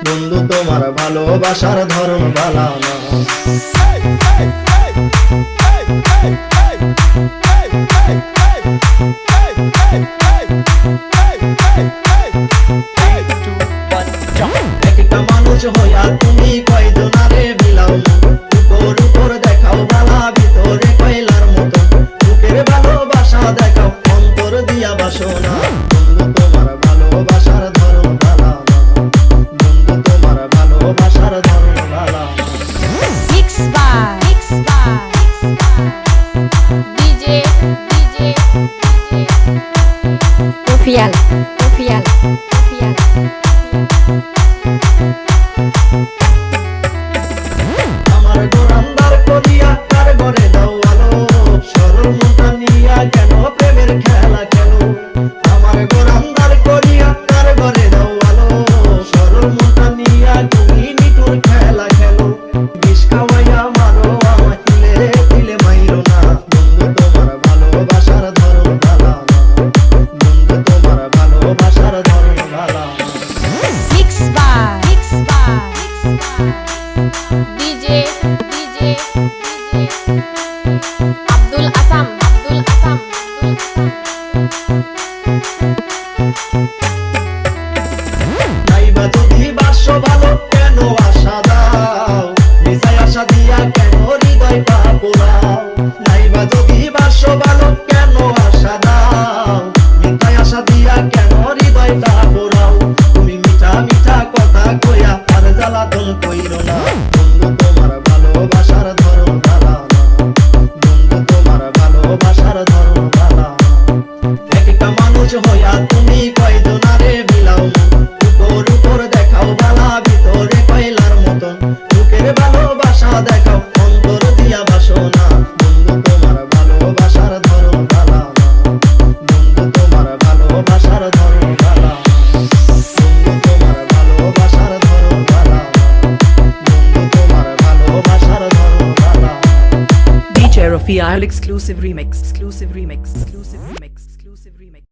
বন্ধু তোমার ভালোবাসার ধরন ভালো না। একটা মানুষ হইয়া তুমি কয়জনারে বিলাও, উপর উপর দেখাও বালা, ভিতরে কয়লার মতো। বুকের ভালোবাসা দেখাও, অন্তর দিয়া বাসনা। বন্ধু তোমার ভালোবাসার ধরন ভালো না। বন্ধু তোমার ভালোবাসার ধরন ভালো না। Oficial. আমার গোরান্দার করিয়া কার ঘরে দাও আলো, সরল মনটা নিয়া কেন প্রেমের খেলা খেলো। আমার গোরান্দার করিয়া কার ঘরে দাও আলো, সরল মনটা নিয়া তুমি নিটুর খেলা খেলো। বিষ খাওয়াইয়া মারো আমায়, তিলে তিলে মাইরো না। বন্ধু তোমার ভালোবাসার ধরন ভালো না। বন্ধু তোমার ভালোবাসার ধরন ভালো না। Abdul Asam. নাইবা যদি বাসো ভালো কেন আশা দাও, মিশাই আশা দিয়া কেন হৃদয় পা পোড়াও। নাইবা যদি বাসো ভালো কেন আশা দাও, মিঠাই আশা দিয়া কেন হৃদয় পা পোড়াও। তুমি মিঠা মিঠা কথা কইয়া আর জ্বালাতন কইরো না। বন্ধু তোমার ভালোবাসার ধরন ভালো না। বন্ধু তোমার ভালোবাসার ধরন ভালো না। একটা মানুষ হইয়া তুমি কয়জনারে বিলাও, উপর উপর দেখাও বালা, ভিতরে কয়লার মতন। বুকের ভালোবাসা দেখাও, অন্তর দিয়া বাসনা। বন্ধু তোমার ভালোবাসার ধরন ভালো না। বন্ধু তোমার ভালোবাসার ধরন ভালো না। বন্ধু তোমার ভালোবাসার ধরন ভালো না। বন্ধু তোমার ভালোবাসার ধরন ভালো না। DJ Rafial exclusive remix.